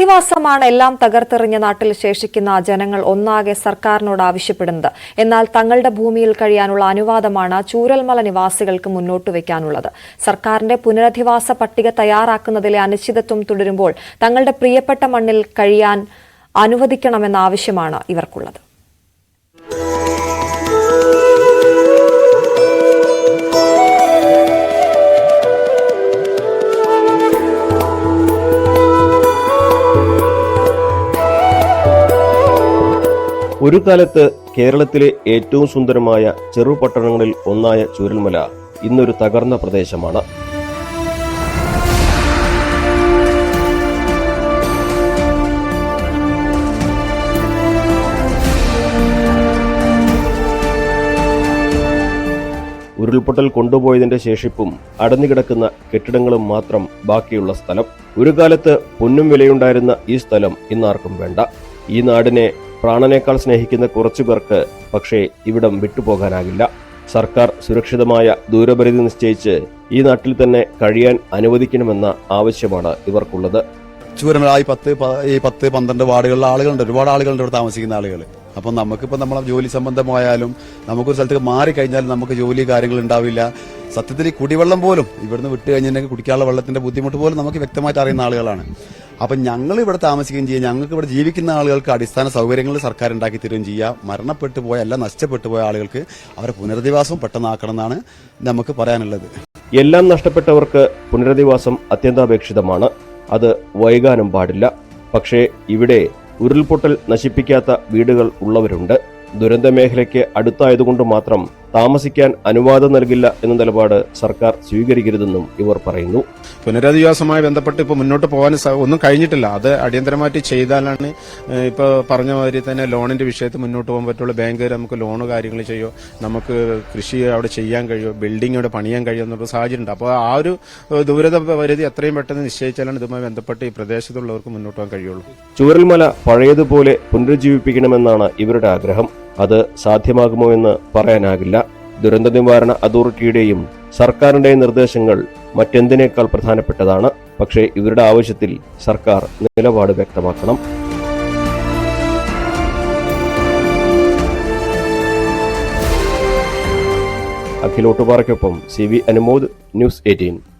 പുനരധിവാസമാണ് എല്ലാം തകർത്തെറിഞ്ഞ നാട്ടിൽ ശേഷിക്കുന്ന ജനങ്ങൾ ഒന്നാകെ സർക്കാരിനോട് ആവശ്യപ്പെടുന്നത്. എന്നാൽ തങ്ങളുടെ ഭൂമിയിൽ കഴിയാനുള്ള അനുവാദമാണ് ചൂരൽമല നിവാസികൾക്ക് മുന്നോട്ട് വയ്ക്കാനുള്ളത്. സർക്കാരിന്റെ പുനരധിവാസ പട്ടിക തയ്യാറാക്കുന്നതിലെ അനിശ്ചിതത്വം തുടരുമ്പോൾ തങ്ങളുടെ പ്രിയപ്പെട്ട മണ്ണിൽ കഴിയാൻ അനുവദിക്കണമെന്ന ആവശ്യമാണ് ഇവർക്കുള്ളത്. ഒരു കാലത്ത് കേരളത്തിലെ ഏറ്റവും സുന്ദരമായ ചെറുപട്ടണങ്ങളിൽ ഒന്നായ ചൂരൽമല ഇന്നൊരു തകർന്ന പ്രദേശമാണ്. ഉരുൾപൊട്ടൽ കൊണ്ടുപോയതിന്റെ ശേഷിപ്പും അടഞ്ഞുകിടക്കുന്ന കെട്ടിടങ്ങളും മാത്രം ബാക്കിയുള്ള സ്ഥലം. ഒരു കാലത്ത് പൊന്നും വിലയുണ്ടായിരുന്ന ഈ സ്ഥലം ഇന്നാർക്കും വേണ്ട. ഈ നാടിനെ പ്രാണനേക്കാൾ സ്നേഹിക്കുന്ന കുറച്ചു പേർക്ക് പക്ഷേ ഇവിടം വിട്ടുപോകാനാകില്ല. സർക്കാർ സുരക്ഷിതമായ ദൂരപരിധി നിശ്ചയിച്ച് ഈ നാട്ടിൽ തന്നെ കഴിയാൻ അനുവദിക്കണമെന്ന ആവശ്യമാണ് ഇവർക്കുള്ളത്. ചൂരൽമല ഈ 10-12 വാർഡുകളിലെ ആളുകളുണ്ട്, ഒരുപാട് ആളുകളുണ്ട് ഇവിടെ താമസിക്കുന്ന ആളുകൾ. അപ്പം നമുക്കിപ്പോൾ നമ്മളെ ജോലി സംബന്ധമായാലും നമുക്കൊരു സ്ഥലത്തേക്ക് മാറിക്കഴിഞ്ഞാൽ നമുക്ക് ജോലി കാര്യങ്ങൾ ഉണ്ടാവില്ല. സത്യത്തിൽ ഈ കുടിവെള്ളം പോലും ഇവിടുന്ന് വിട്ട് കഴിഞ്ഞിട്ടുണ്ടെങ്കിൽ കുടിക്കാനുള്ള വെള്ളത്തിന്റെ ബുദ്ധിമുട്ട് പോലും നമുക്ക് വ്യക്തമായിട്ട് അറിയുന്ന ആളുകളാണ്. അപ്പം ഞങ്ങൾ ഇവിടെ താമസിക്കുകയും ചെയ്യുക, ഞങ്ങൾക്ക് ഇവിടെ ജീവിക്കുന്ന ആളുകൾക്ക് അടിസ്ഥാന സൗകര്യങ്ങൾ സർക്കാർ ഉണ്ടാക്കി തരുകയും ചെയ്യുക. മരണപ്പെട്ടു പോയ അല്ല നഷ്ടപ്പെട്ടു പോയ ആളുകൾക്ക് അവരെ പുനരധിവാസവും പെട്ടെന്നാക്കണം എന്നാണ് നമുക്ക് പറയാനുള്ളത്. എല്ലാം നഷ്ടപ്പെട്ടവർക്ക് പുനരധിവാസം അത്യന്താപേക്ഷിതമാണ്. അത് വൈകാനും പാടില്ല. പക്ഷേ ഇവിടെ ഉരുൾപൊട്ടൽ നശിപ്പിക്കാത്ത വീടുകൾ ഉള്ളവരുണ്ട്. ദുരന്ത മേഖലയ്ക്ക് അടുത്തായതുകൊണ്ട് മാത്രം താമസിക്കാൻ അനുവാദം നൽകില്ല എന്ന നിലപാട് സർക്കാർ സ്വീകരിക്കരുതെന്നും ഇവർ പറയുന്നു. പുനരധിവാസവുമായി ബന്ധപ്പെട്ട് ഇപ്പോൾ മുന്നോട്ട് പോകാൻ ഒന്നും കഴിഞ്ഞിട്ടില്ല. അത് അടിയന്തരമായിട്ട് ചെയ്താലാണ് ഇപ്പോൾ പറഞ്ഞ മാതിരി തന്നെ ലോണിന്റെ വിഷയത്തിൽ മുന്നോട്ട് പോകാൻ പറ്റുള്ളൂ. ബാങ്കുകാർ നമുക്ക് ലോണ് കാര്യങ്ങൾ ചെയ്യോ, നമുക്ക് കൃഷി അവിടെ ചെയ്യാൻ കഴിയോ, ബിൽഡിംഗ് അവിടെ പണിയാൻ കഴിയോ എന്നുള്ള സാഹചര്യം ഉണ്ട്. അപ്പോൾ ആ ഒരു ദൂരത പരിധി എത്രയും പെട്ടെന്ന് നിശ്ചയിച്ചാലാണ് ഇതുമായി ബന്ധപ്പെട്ട് ഈ പ്രദേശത്തുള്ളവർക്ക് മുന്നോട്ട് പോകാൻ കഴിയുള്ളൂ. ചൂരൽമല പഴയതുപോലെ പുനരുജ്ജീവിപ്പിക്കണമെന്നാണ് ഇവരുടെ ആഗ്രഹം. അത് സാധ്യമാകുമോ എന്ന് പറയാനാകില്ല. ദുരന്ത നിവാരണ അതോറിറ്റിയുടെയും സർക്കാരിന്റെയും നിർദ്ദേശങ്ങൾ മറ്റെന്തിനേക്കാൾ പ്രധാനപ്പെട്ടതാണ്. പക്ഷേ ഇവരുടെ ആവശ്യത്തിൽ സർക്കാർ നിലപാട് വ്യക്തമാക്കണം. അഖിലോട്ടുപാറയ്ക്കൊപ്പം CV അനുമോദ്, News 18.